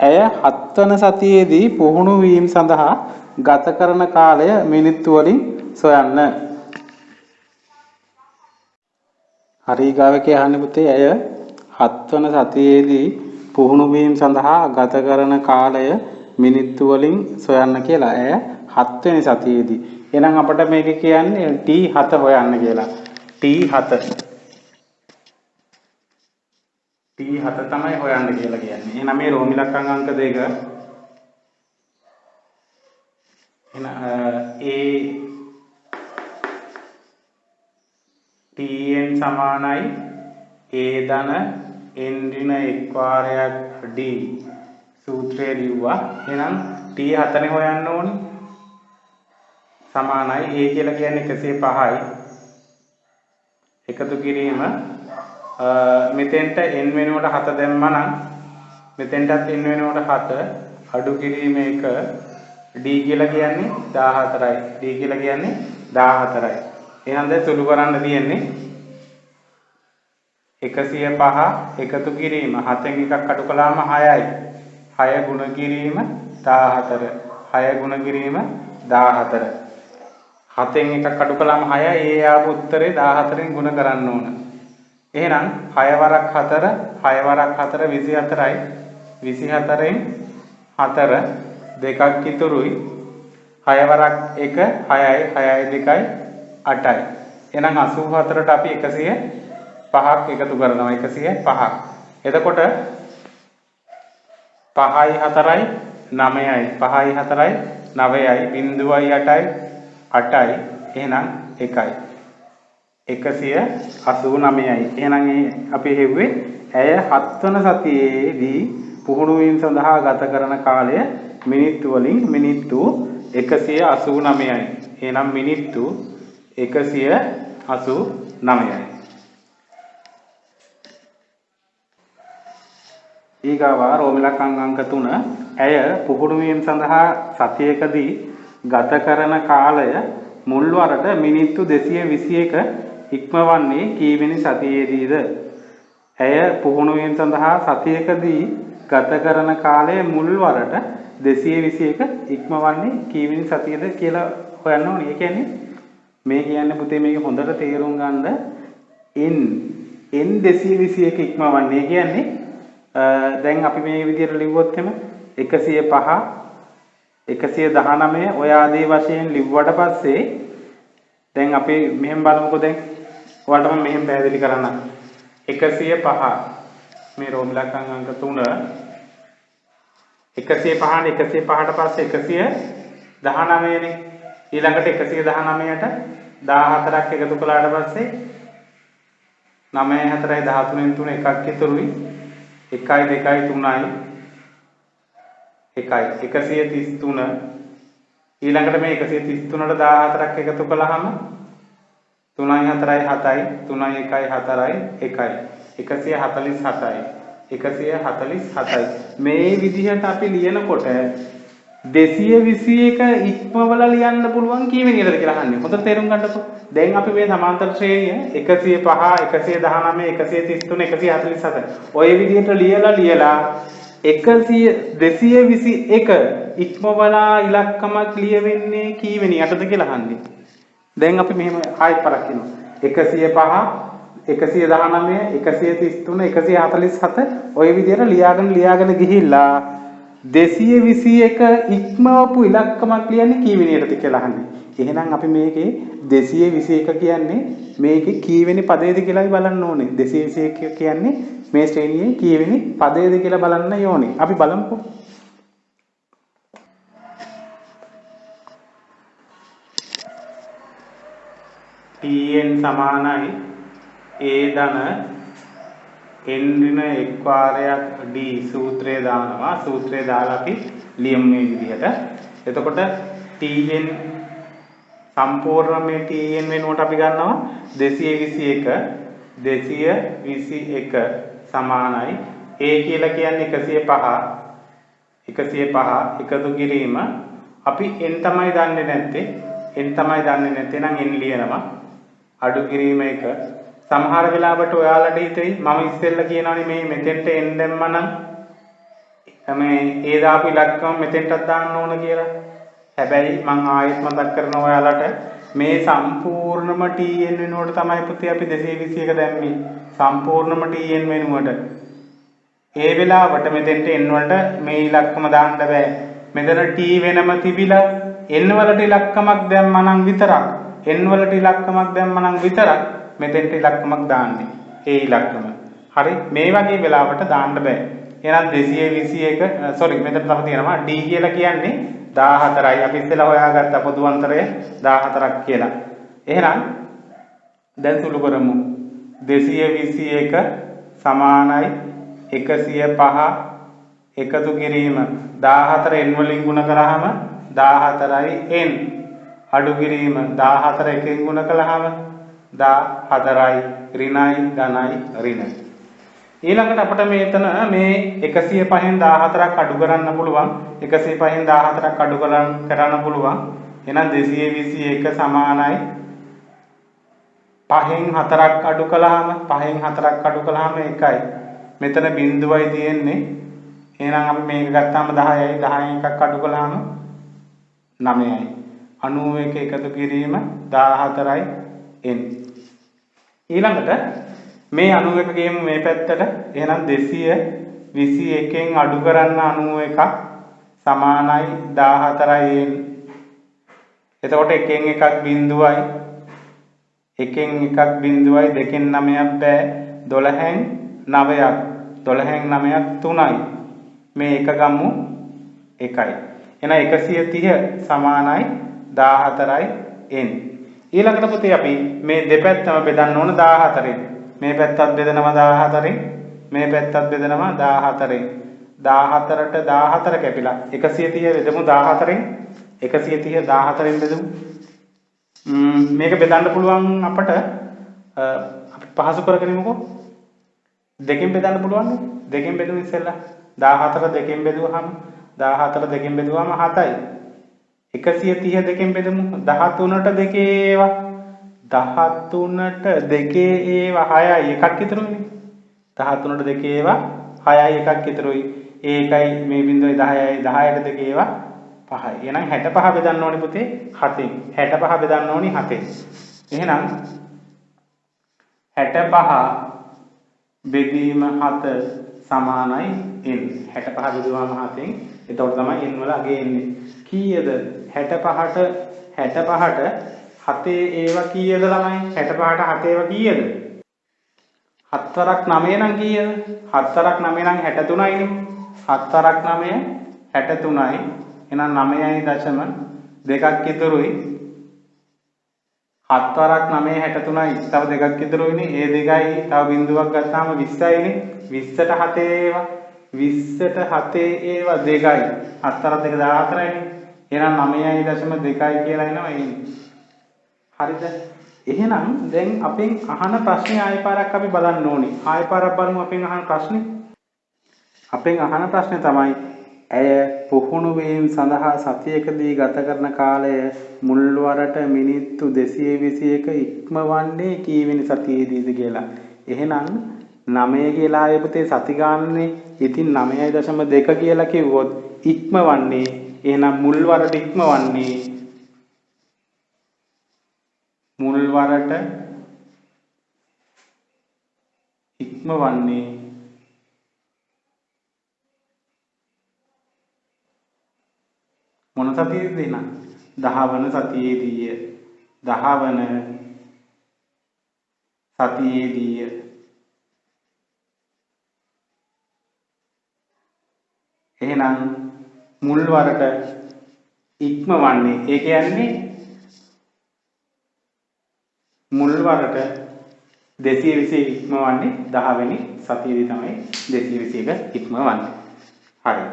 ඇය 7 වන සතියේදී පුහුණු වීම සඳහා ගත කරන කාලය මිනිත්තු වලින් සොයන්න. හරි ගාව කියන්නේ පුතේ ඇය 7 වන සතියේදී පුහුණු වීම සඳහා ගත කරන කාලය මිනිත්තු වලින් සොයන්න කියලා. ඇය 7 වෙනි සතියේදී. එහෙනම් අපිට මේක කියන්නේ T7 හොයන්න කියලා. T7 තමයි හොයන්න කියලා කියන්නේ. එහෙනම් මේ රෝම ඉලක්කම් අංක 2 එහෙනම් Tn සමානයි a ධන n ඍණ 1 වාරයක් d සූත්‍රය ලිව්වා. එහෙනම් T7 නේ හොයන්න ඕනේ. සමානයි a කියලා කියන්නේ 105යි. එකතු කිරීම මෙතෙන්ට n වෙනුවට 7 දැම්මා නම් මෙතෙන්ටත් n වෙනුවට 7 අඩු කිරීම 1 d කියලා කියන්නේ 14යි. d කියලා කියන්නේ 14යි. එහෙනම් දැන් සුළු කරන්න තියෙන්නේ 105 එකතු කිරීම 7න් එකක් අඩු කළාම 6යි. 6 ගුණ කිරීම 14. 6 ගුණ කිරීම 14. 7න් එකක් අඩු කළාම 6යි. ඒ ආපු උත්තරේ 14න් ගුණ කරන්න ඕන. එහෙනම් 6 වරක් 4 6 වරක් 4 24යි. 24න් 4 දෙකක් ඉතුරුයි. 6 වරක් 1 6යි. 6යි 2යි 8යි. එහෙනම් 84ට අපි 105ක් එකතු කරනවා. 105ක්. එතකොට 5යි 4යි 9යි. 5යි 4යි 9යි. බිඳුවයි 8යි 8යි. එහෙනම් 1යි. 189යි. එහෙනම් අපි හෙව්වේ ඇය 7 වන සතියේදී පුහුණු වීම සඳහා ගත කරන කාලය මිනිත්තු වලින් මිනිත්තු 189යි. එහෙනම් මිනිත්තු 189යි. ඊගාව රෝම ඉලක්කම් අංක 3 ඇය පුහුණු වීම සඳහා සතියකදී ගත කරන කාලය මුල් වරට මිනිත්තු 221 ඉක්මවන්නේ කීවෙනි සතියේදීද? ඇය පුහුණු වීම සඳහා සතියකදී ගත කරන කාලය මුල් වරට 221 ඉක්මවන්නේ කීවෙනි සතියේද කියලා හොයන්න ඕනේ. ඒ කියන්නේ මේ කියන්නේ පුතේ මේක හොඳට තේරුම් ගන්න n 221 ඉක්මවන්නේ කියන්නේ දැන් අපි මේ විදිහට ලිව්වොත් එම 105 119 ඔය ආදී වශයෙන් ලිව්වට පස්සේ දැන් අපි මෙහෙම බලමුකෝ. දැන් ඔයාලට මම මෙහෙම පැහැදිලි කරන්නම්. 105 මේ රෝම ඉලක්කම් අංක 3 105ට පස්සේ 119 නේ. ඊළඟට 119ට 14ක් එකතු කළාට පස්සේ 9 4යි 13න් 3 එකක් ඉතුරුයි. 1යි 2යි 3යි 1යි 133. ඊළඟට මේ 133ට 14ක් එකතු කළාම 3යි 4යි 7යි 3යි 1යි 4යි 1යි 147යි මේ විදිහට අපි ලියනකොට 221 ඉක්මවල ලියන්න පුළුවන් කීවෙනියටද කියලා අහන්නේ. හොඳට තේරුම් ගන්නකො. දැන් අපි මේ සමාන්තර ශ්‍රේණිය 105 119 133 147 ඔය විදිහට ලියලා 221 ඉක්මවලා ඉලක්කමක් ලියවෙන්නේ කීවෙනියටද කියලා අහන්නේ. දැන් අපි මෙහෙම ආයෙත් පරක් කරනවා. 105 119 133 147 ඔය විදිහට ලියාගෙන ගිහිල්ලා 221 ඉක්මවපු ඉලක්කමක් ලියන්නේ කීවෙනියටද කියලා අහන්නේ. එහෙනම් අපි මේකේ 221 කියන්නේ මේකේ කීවෙනි පදයේද කියලායි බලන්න ඕනේ. 221 කියන්නේ මේ ශ්‍රේණියේ කීවෙනි පදයේද කියලා බලන්න ඕනේ. අපි බලමුකෝ. Tn සමානයි a ධන n ඍණ එක් වාරයක් d සූත්‍රය දානවා. සූත්‍රය දාලා අපි ලියමු මේ විදිහට. එතකොට Tn සම්පූර්ණ මේ Tn වෙනුවට අපි ගන්නවා 221 සමානයි a කියලා කියන්නේ 105 එකතු කිරීම අපි n තමයි දන්නේ නැත්තේ නම් n ලියනවා අඩු කිරීම 1 සමහර වෙලාවට ඔයාලට හිතෙයි මම ඉස්සෙල්ලා කියනවානේ මේ මෙතෙන්ට n දැම්මනම් මේ a දාපු ඉලක්කම මෙතෙන්ටත් දාන්න ඕන කියලා. හැබැයි මම ආයෙත් මතක් කරනවා ඔයාලට මේ සම්පූර්ණම Tn වෙනුවට තමයි පුතේ අපි 221 දැම්මේ. සම්පූර්ණම Tn වෙනුවට. ඒ වෙලාවට මෙතෙන්ට n වලට මේ ඉලක්කම දාන්න බෑ. මෙතන t වෙනම තිබිලා n වලට ඉලක්කමක් දැම්මනම් විතරක් මෙතෙන්ට ඉලක්කමක් දාන්නේ. ඒ ඉලක්කම. හරි මේ වගේ වෙලාවට දාන්න බෑ. එහෙනම් 221 මෙතන තව තියෙනවා d කියලා කියන්නේ 14යි. අපි ඉස්සෙල්ලා හොයාගත්ත පොදු අන්තරය 14ක් කියලා. එහෙනම් දැන් සුළු කරමු. 221 සමානයි 105 එකතු කිරීම 14 n වලින් ගුණ කරාම 14යි n අඩු කිරීම 14 එකෙන් ගුණ කළාම 14යි ඍණයි ධනයි ඍණ. ඊළඟට අපිට මෙතන මේ 105න් 14ක් අඩු කරන්න පුළුවන්. 105න් 14ක් අඩු කරන්න පුළුවන්. එහෙනම් 221 සමානයි 5න් 4ක් අඩු කළාම 1යි. මෙතන බිඳුවයි තියෙන්නේ. එහෙනම් අපි මේක ගත්තාම 10යි 10න් එකක් අඩු කළාම 9යි. 91 එකතු කිරීම 14යි n. ඊළඟට මේ 91 ගේමු මේ පැත්තට. එහෙනම් 221න් අඩු කරන්න 91ක් සමානයි 14යි n. එතකොට එකෙන් එකක් බිඳුවයි. දෙකෙන් 9ක් බෑ. 12න් 9ක් 3යි. මේ එක ගමු 1යි. එහෙනම් 130 සමානයි 14යි n. ඊළඟට පුතේ අපි මේ දෙපැත්තම බෙදන්න ඕන 14න්. මේ පැත්තත් බෙදනවා 14න්. මේ පැත්තත් බෙදනවා 14න්. 14ට 14 කැපිලා 130 බෙදමු 14න්. 130 14න් බෙදමු. මේක බෙදන්න පුළුවන් අපට අපි පහසු කරගෙනමුකෝ. දෙකෙන් බෙදන්න පුළුවන්. දෙකෙන් බෙදුව ඉස්සෙල්ලා 14 දෙකෙන් බෙදුවාම 7යි. 130 දෙකෙන් බෙදමු 13ට දෙකේ ඒවා 6යි එකක් ඉතුරුනේ. 13ට දෙකේ ඒවා 6යි එකක් ඉතුරුයි. ඒකයි මේ බිඳුවයි 10යි 10ට දෙකේ ඒවා 5යි. එහෙනම් 65 බෙදන්න ඕනේ පුතේ 7න්. 65 බෙදන්න ඕනේ 7න්. එහෙනම් 65 බෙදීම 7 සමානයි n. 65 බෙදුවාම 7න්. එතකොට තමයි n වල අගේ එන්නේ. කීයද 65ට 7 ඒවා කීයද ළමයි? 65ට 7 ඒවා කීයද? 7 වරක් 9 නම් කීයද? 7 වරක් 9 නම් 63යිනේ. 7 වරක් 9 63යි. එහෙනම් 9.2ක් ඉතුරුයි. 7 වරක් 9 63යි. තව දෙකක් ඉතුරුයිනේ. ඒ දෙකයි තව බිඳුවක් ගත්තාම 20යිනේ. 20ට 7 ඒවා 20ට 7 ඒවා 2යි. 7 වරක් 2 14යිනේ. එහෙනම් 9.2යි කියලා එනවා එන්නේ. හරිද? එහෙනම් දැන් අපෙන් අහන ප්‍රශ්නේ ආයෙ පාරක් අපි බලන්න ඕනේ. ආයෙ පාරක් බලමු අපෙන් අහන ප්‍රශ්නේ. අපෙන් අහන ප්‍රශ්නේ තමයි ඇය පුහුණු වීම සඳහා සතියකදී ගත කරන කාලය මුල්වරට මිනිත්තු 221 ඉක්මවන්නේ කීවෙනි සතියේදීද කියලා. එහෙනම් 9 කියලා ආයෙ පුතේ සති ගානනේ. ඉතින් 9.2 කියලා කිව්වොත් ඉක්මවන්නේ එහෙනම් මුල්වරට ඉක්මවන්නේ මොන සතියේද එහෙනම් 10 වන සතියේදීය. 10 වන සතියේදීය. එහෙනම් මුල්වරට ඉක්මවන්නේ ඒ කියන්නේ මුල්වරට 220 ඉක්මවන්නේ 10 වෙනි සතියේදී තමයි 221 ඉක්මවන්නේ. හරි.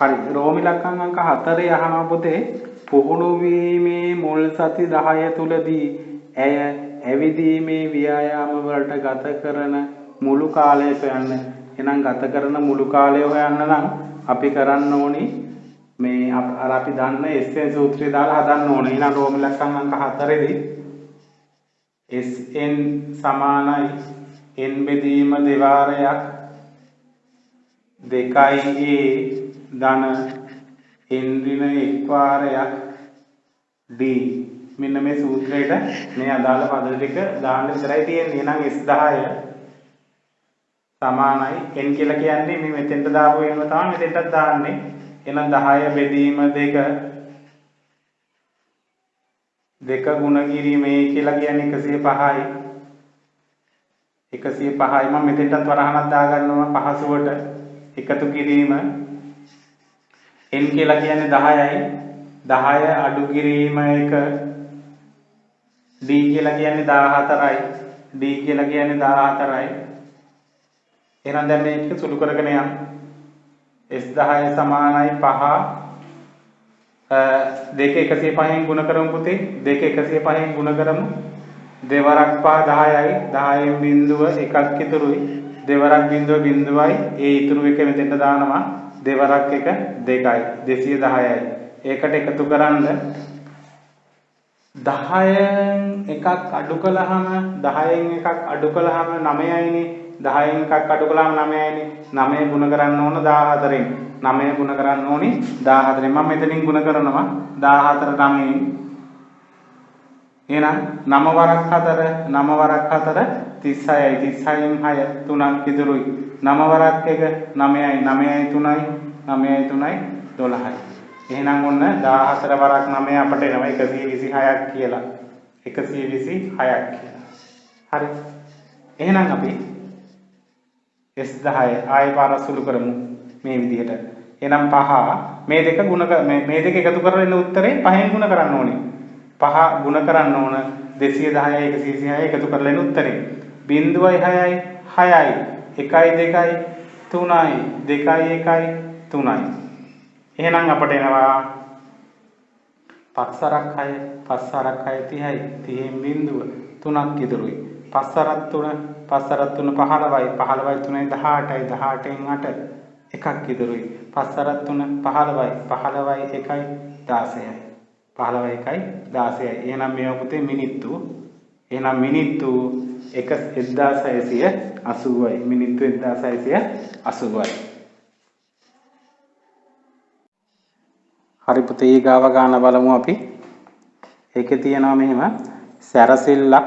හරි. රෝම ඉලක්කම් අංක 4 අහනවා පුතේ පුහුණු වීමේ මුල් සති 10 තුලදී ඇය ඇවිදීමේ ව්‍යායාම වලට ගත කරන මුළු කාලය සොයන්න. එහෙනම් ගත කරන මුළු කාලය හොයන්න නම් අපි කරන්න ඕනේ මේ අර අපි දන්න SN සූත්‍රය දාලා හදන්න ඕනේ. එහෙනම් රෝම ඉලක්කම් අංක 4 දී SN සමානයි n බෙදීම දෙවාරයක් 2a ධන n ඍණ 1 වාරයක් d මෙන්න මේ සූත්‍රයට මේ අදාළ පද ටික දාන්න විතරයි තියෙන්නේ. එහෙනම් S10 සමානයි n කියලා කියන්නේ මේ මෙතෙන්ට දාපු වෙනව තමයි මෙතෙන්ටත් දාන්නේ. එහෙනම් 10 බෙදීම 2 ගුණ කිරීම a කියලා කියන්නේ 105යි. 105යි මම මෙතෙන්ටත් වරහණක් දා ගන්නවා පහසුවට. එකතු කිරීම n කියලා කියන්නේ 10යි. 10 අඩු කිරීම 1 d කියලා කියන්නේ 14යි. d කියලා කියන්නේ 14යි. එහෙනම් දැන් මේක සුළු කරගෙන යන්න. S10 සමානයි 5 2 105න් ගුණ කරමු පුතේ. 2 105න් ගුණ කරමු. දෙවරක් 5 10යි. 10න් බිඳුව එකක් ඉතුරුයි. දෙවරක් බිඳුව බිඳුවයි. ඒ ඉතුරු එක මෙතෙන්ට දානවා. දෙවරක් එක 2යි. 210යි. ඒකට එකතු කරන්න 10න් එකක් අඩු කළාම 10න් එකක් අඩු කළාම 9යිනේ. 10න් එකක් අඩු කළාම 9යිනේ. 9 ගුණ කරන්න ඕන 14න්. 9 ගුණ කරන්න ඕනි 14න්. මම මෙතනින් ගුණ කරනවා 14 9න්. එහෙනම් 9 වරක් 4 9 වරක් 4 36යි. 36න් 6 3ක් ඉතුරුයි. 9 වරක් 1 9යි. 9යි 3යි. 9යි 3යි 12යි. එහෙනම් ඔන්න 14 වරක් 9 අපට එනවා 126ක් කියලා. 126ක් කියලා. හරි. එහෙනම් අපි S10 ආයෙ පාර සුළු කරමු මේ විදිහට. එහෙනම් 5 මේ දෙක ගුණ මේ දෙක එකතු කරලා එන උත්තරේ 5න් ගුණ කරන්න ඕනේ. 5 ගුණ කරන්න ඕන 210යි 126යි එකතු කරලා එන උත්තරේ. 0.6යි 6යි 1යි 2යි 3යි 2යි 1යි 3යි. එහෙනම් අපට එනවා 5 සරක් 6 5 සරක් 6 30යි 30න් බිඳුව 3ක් ඉතුරුයි. 5 සරක් 3 5 සරක් 3 15යි 15යි 3යි 18යි 18න් 8 එකක් ඉතුරුයි. 5 සරක් 3 15යි 15යි 1යි 16යි 15යි 1යි 16යි. එහෙනම් මේවා පුතේ මිනිත්තු. එහෙනම් මිනිත්තු 1680යි. මිනිත්තු 1680යි. හරි පුතේ ඊගාව ගාන බලමු අපි. ඒකේ තියෙනවා මෙහෙම සැරසිල්ලක්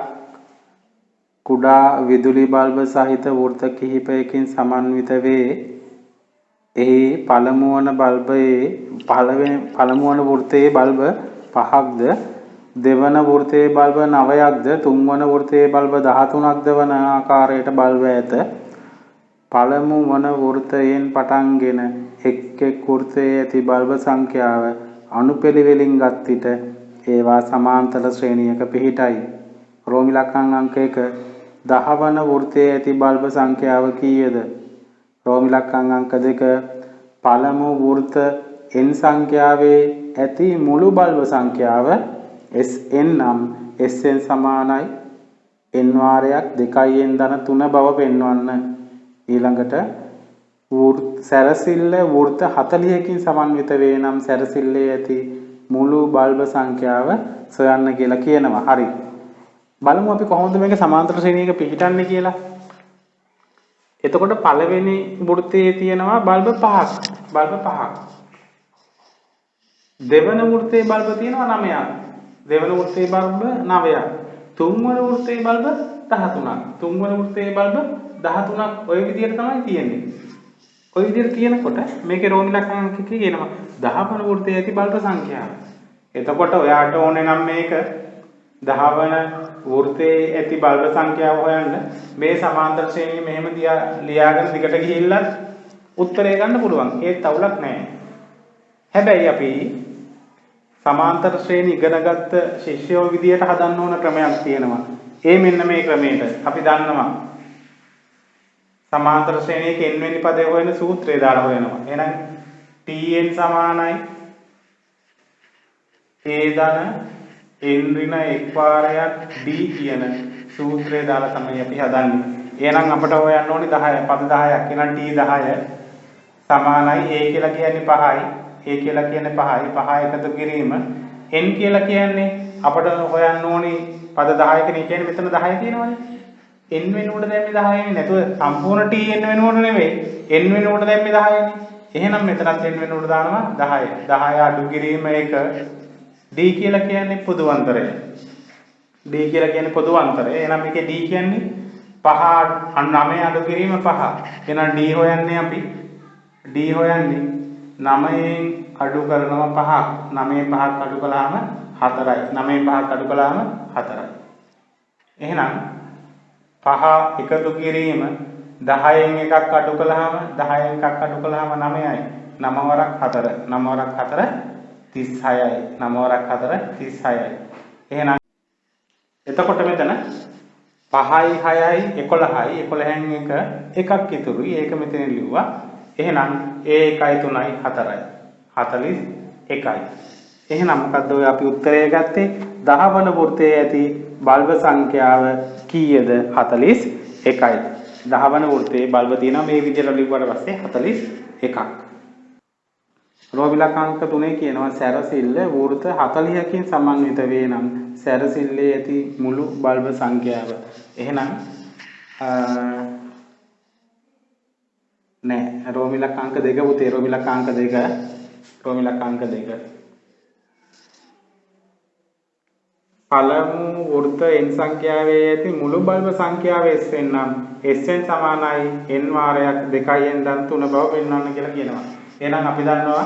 කුඩා විදුලි බල්බ සහිත වෘත්ත කිහිපයකින් සමන්විත වේ. එහි පළමු වන වෘත්තයේ බල්බ 5ක්ද දෙවන වෘත්තයේ බල්බ 9ක්ද තුන්වන වෘත්තයේ බල්බ 13ක්ද වන ආකාරයට බල්බ ඇත. පළමු වන වෘත්තයෙන් පටන්ගෙන එක් වෘත්තයේ ඇති බල්බ සංඛ්‍යාව අනුපිළිවෙලින් ගත් විට ඒවා සමාන්තර ශ්‍රේණියක පිහිටයි. රෝම ඉලක්කම් අංක 1 10 වන වෘත්තයේ ඇති බල්බ සංඛ්‍යාව කීයද? රෝම ඉලක්කම් අංක 2 පළමු වෘත්ත n සංඛ්‍යාවේ ඇති මුළු බල්බ සංඛ්‍යාව Sn නම් Sn සමානයි n වාරයක් 2n ධන 3 බව පෙන්වන්න. ඊළඟට සැරසිල්ල වෘත්ත 40කින් සමන්විත වේ නම් සැරසිල්ලේ ඇති මුළු බල්බ සංඛ්‍යාව සොයන්න කියලා කියනවා. හරි. බලමු අපි කොහොමද මේක සමාන්තර ශ්‍රේණියක පිළිටන්නේ කියලා. එතකොට පළවෙනි වෘත්තයේ තියෙනවා බල්බ 5ක්. බල්බ 5ක්. දෙවන වෘත්තයේ බල්බ තියෙනවා 9ක්. දෙවන වෘත්තයේ බල්බ 9ක්. තුන්වන වෘත්තයේ බල්බ 13ක්. තුන්වන වෘත්තයේ බල්බ 13ක්. ඔය විදිහට තමයි තියෙන්නේ. ඔය විදිහට කියනකොට මේකේ රෝමිලක් අංක කියනවා 10 වන වෘත්තයේ ඇති බල්බ සංඛ්‍යාව. එතකොට ඔයාට ඕනේ නම් මේක 10 වන වෘත්තයේ ඇති බල්බ සංඛ්‍යාව හොයන්න මේ සමාන්තර ශ්‍රේණිය මෙහෙම ලියාගෙන දිගට ගිහිල්ලා උත්තරය ගන්න පුළුවන්. ඒත් අවුලක් නැහැ. හැබැයි අපි සමාන්තර ශ්‍රේණි ඉගෙනගත්ත ශිෂ්‍යයෝ විදියට හදන්න ඕන ක්‍රමයක් තියෙනවා. ඒ මෙන්න මේ ක්‍රමයට අපි දන්නවා. සමාන්තර ශ්‍රේණියක n වෙනි පදේ හොයන සූත්‍රය දාලා හොයනවා. එහෙනම් tn සමානයි a ධන n ඍණ 1 වාරයක් d කියන සූත්‍රය දාලා තමයි අපි හදන්නේ. එහෙනම් අපිට හොයන්න ඕනේ 10 පද 10ක්. එහෙනම් t 10 සමානයි a කියලා කියන්නේ 5යි. a කියලා කියන්නේ 5යි. 5 එකතු කිරීම n කියලා කියන්නේ අපිට හොයන්න ඕනේ පද 10කනේ කියන්නේ මෙතන 10 තියෙනවනේ. n වෙනුවට දැම්මේ 10නේ. නැතුව සම්පූර්ණ t n වෙනුවට නෙවෙයි. n වෙනුවට දැම්මේ 10නේ. එහෙනම් මෙතනත් n වෙනුවට දානවා 10. 10 අඩු කිරීම 1 d කියලා කියන්නේ පොදු අන්තරය. d කියලා කියන්නේ පොදු අන්තරය. එහෙනම් මේකේ d කියන්නේ 5 9 අඩු කිරීම 5. එහෙනම් d හොයන්නේ අපි d හොයන්නේ 9න් අඩු කරනවා 5ක්. 9න් 5ක් අඩු කළාම 4යි. 9න් 5ක් අඩු කළාම 4යි. එහෙනම් 5 එකතු කිරීම 10න් එකක් අඩු කළාම 10න් එකක් අඩු කළාම 9යි. 9 වරක් 4. 9 වරක් 4 36යි. 9 වරක් 4 36යි. එහෙනම් එතකොට මෙතන 5යි 6යි 11යි 11න් එකක් ඉතුරුයි. ඒක මෙතන ලිව්වා. එහෙනම් a 1යි 3යි 4යි 41යි. එහෙනම් මොකද්ද ඔය අපි උත්තරය ගත්තේ 10 වන වෘත්තයේ ඇති බල්බ සංඛ්‍යාව කීයද? 41යි. 10 වන වෘත්තයේ බල්බ තියෙනවා මේ විදිහට ලිව්වට පස්සේ 41ක්. රෝමිලක අංක 3 කියනවා සැරසිල්ල වෘත්ත 40කින් සමන්විත වේ නම් සැරසිල්ලේ ඇති මුළු බල්බ සංඛ්‍යාව. එහෙනම් නෑ රෝමිලක අංක 2 පුතේ රෝමිලක අංක 2 රෝමිලක අංක 2 පළමු වෘත්ත n සංඛ්‍යාවේ ඇති මුළු බල්බ සංඛ්‍යාව Sn නම් Sn සමානයි n වාරයක් 2n ධන 3 බව පෙන්වන්න කියලා කියනවා. එහෙනම් අපි දන්නවා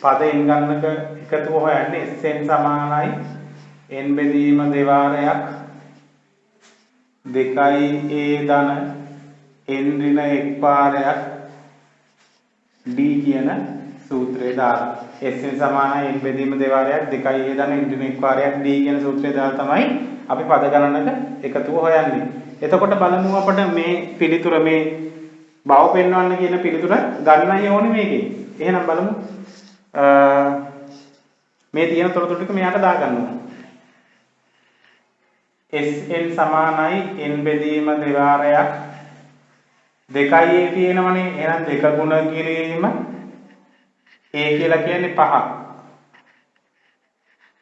පද n ගන්නක එකතුව හොයන්නේ Sn සමානයි n බෙදීම 2 වාරයක් 2a ධන n ඍණ 1 වාරයක් d කියන සූත්‍රය දාලා Sn සමානයි n බෙදීම 2 වාරයක් 2a ධන n ඍණ 1 වාරයක් d කියන සූත්‍රය දාලා තමයි අපි පද ගණනක එකතුව හොයන්නේ. එතකොට බලමු අපිට මේ පිළිතුර මේ බව පෙන්වන්න කියන පිළිතුර ගන්නයි ඕනේ මේකේ. එහෙනම් බලමු. මේ තියෙන තොරතුරු ටික මෙයාට දාගන්න ඕන. Sn සමානයි n බෙදීම 2 වාරයක් 2a තියෙනවනේ. එහෙනම් 2 ගුණ කිරීම a කියලා කියන්නේ 5.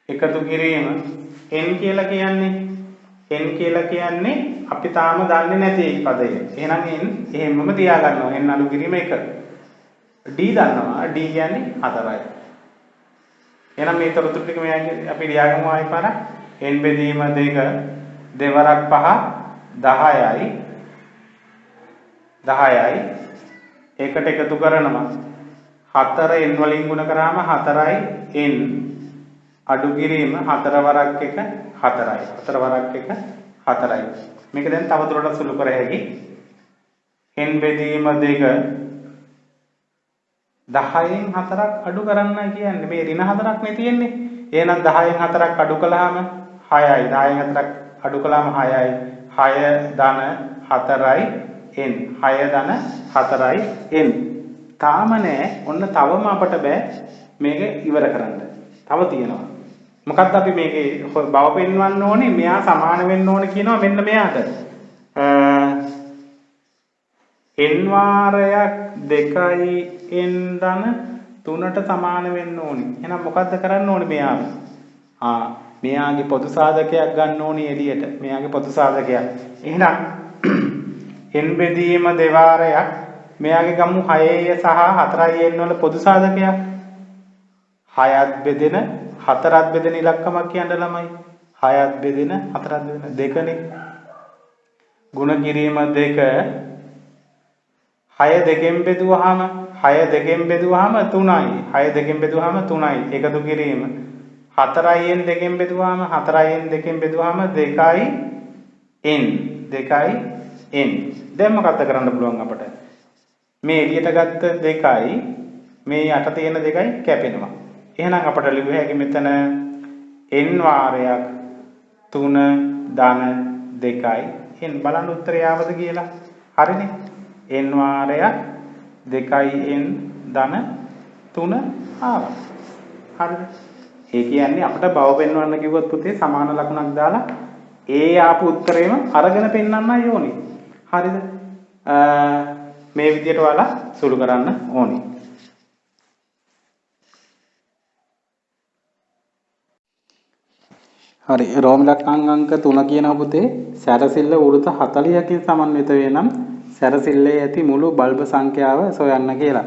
එකතු කිරීම n කියලා කියන්නේ අපි තාම දන්නේ නැති පදය. එහෙනම් n එහෙමම තියා ගන්නවා. n අඩු කිරීම 1. d දන්නවා. d කියන්නේ 4යි. එහෙනම් මේ තොරතුරු ටික අපි ලියාගමු ආයෙ පාරක්. n බෙදීම 2 දෙවරක් 5 10යි. 10යි. ඒකට එකතු කරනවා 4 n වලින් ගුණ කරාම 4යි n අඩු කිරීම 4 වරක් 1 4යි. 4 වරක් 1 4යි. මේක දැන් තව දුරටත් සුළු කර හැකි. n බෙදීම 2 10න් 4ක් අඩු කරන්න කියන්නේ මේ ඍණ 4ක් නේ තියෙන්නේ. එහෙනම් 10න් 4ක් අඩු කළාම 6යි. 10න් 4ක් අඩු කළාම 6යි. 6 ධන 4යි n 6 ධන 4යි n. තාම නෑ. ඔන්න තවම අපට බෑ මේක ඉවර කරන්න. තව තියෙනවා. මොකක්ද අපි මේකේ බව පෙන්වන්න ඕනේ? මෙයා සමාන වෙන්න ඕනේ කියනවා මෙන්න මෙයාට. n වාරයක් 2n ධන 3ට සමාන වෙන්න ඕනේ. එහෙනම් මොකද්ද කරන්න ඕනේ මෙයාව? මෙයාගේ පොදු සාධකයක් ගන්න ඕනේ එළියට. මෙයාගේ පොදු සාධකයක්. එහෙනම් n බෙදීම දෙවාරයක් මෙයාගේ ගමු 6 සහ 4n වල පොදු සාධකයක්. 6ත් බෙදෙන 4ත් බෙදෙන ඉලක්කමක් කියන්න ළමයි. 6ත් බෙදෙන 4ත් බෙදෙන 2නේ. ගුණ කිරීම 2 6 2කින් බෙදුවාම 3යි. 6 2කින් බෙදුවාම 3යි. එකතු කිරීම 4යින් 2කින් බෙදුවාම 4යින් 2කින් බෙදුවාම 2යි n. දැන් මොකක්ද කරන්න පුළුවන් අපට? මේ එළියට ගත්ත 2යි මේ යට තියෙන 2යි කැපෙනවා. එහෙනම් අපට ලියුව හැකි මෙතන n වාරයක් 3 ධන 2යි n. බලන්න උත්තරය ආවද කියලා. හරිනේ. n වාරයක් 2n ධන 3 ආවා. හරිද? ඒ කියන්නේ අපිට බව පෙන්වන්න කිව්වොත් පුතේ සමාන ලකුණක් දාලා ඒ ආපු උත්තරේම අරගෙන පෙන්වන්නයි ඕනේ. හරිද? මේ විදියට ඔයාලා සුළු කරන්න ඕනේ. හරි. රෝම ඉලක්කම් අංක 3 කියනවා පුතේ සැරසිල්ල වෘත්ත 40කින් සමන්විත වේ නම් සැරසිල්ලේ ඇති මුළු බල්බ සංඛ්‍යාව සොයන්න කියලා.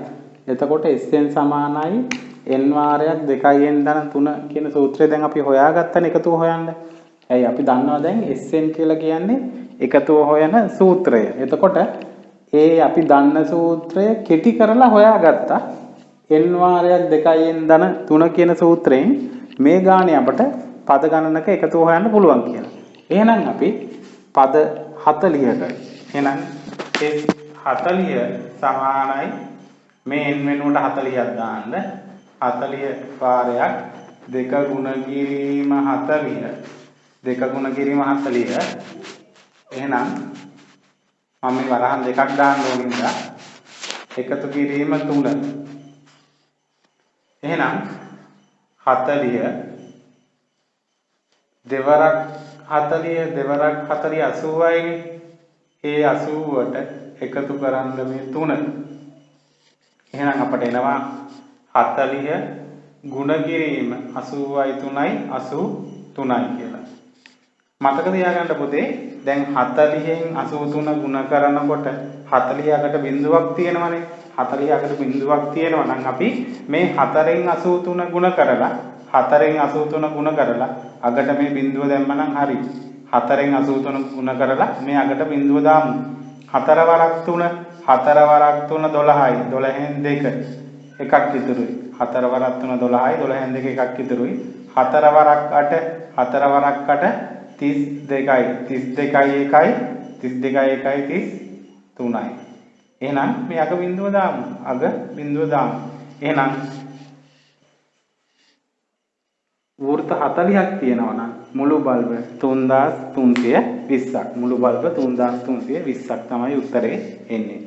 එතකොට Sn සමානයි n වාරයක් 2n ධන 3 කියන සූත්‍රය දැන් අපි හොයාගත්තනේ එකතුව හොයන්න. ඇයි අපි දන්නවා දැන් Sn කියලා කියන්නේ එකතුව හොයන සූත්‍රය. එතකොට අපි දන්න සූත්‍රය කෙටි කරලා හොයාගත්තා. n වාරයක් 2n ධන 3 කියන සූත්‍රයෙන් මේ ගානේ අපට පද ගණනක එකතුව හොයන්න පුළුවන් කියලා. එහෙනම් අපි පද 40කට එහෙනම් S40 සමානයි මේ n වෙනුවට 40ක් දාන්න 40 වාරයක් 2 ගුණ කිරීම 40 2 ගුණ කිරීම 40 එහෙනම් මම මේ වරහන් දෙකක් දාන්න ඕනින්ද එකතු කිරීම 3 එහෙනම් 40 දෙවරක් 40 දෙවරක් 40 80යි ඒ 80ට එකතු කරන්න මේ 3 එහෙනම් අපට එනවා 40 ගුණ කිරීම 80යි 3යි 83යි කියලා. මතක තියාගන්න පුතේ දැන් 40න් 83 ගුණ කරනකොට 40කට බිඳුවක් තියෙනවනේ. 40කට බිඳුවක් තියෙනවා නම් අපි මේ 4න් 83 ගුණ කරලා 4න් 83 ගුණ කරලා අගට මේ බිඳුව දැම්මනම් හරි. 4න් 83 ගුණ කරලා මේ අගට බිඳුව දාමු. 4 වරක් 3 4 වරක් 3 12යි 12න් 2 එකක් ඉතුරුයි. 4 වරක් 3 12යි 12න් 2 එකක් ඉතුරුයි. 4 වරක් 8 4 වරක් 8 32යි 32යි 1යි 32යි 1යි 33යි. එහෙනම් මේ අග බිඳුව දාමු. අග බිඳුව දාමු. එහෙනම් වෘත්ත 40ක් තියෙනවා නම් මුළු බල්බ 3320ක් මුළු බල්බ 3320ක් තමයි උත්තරේ එන්නේ.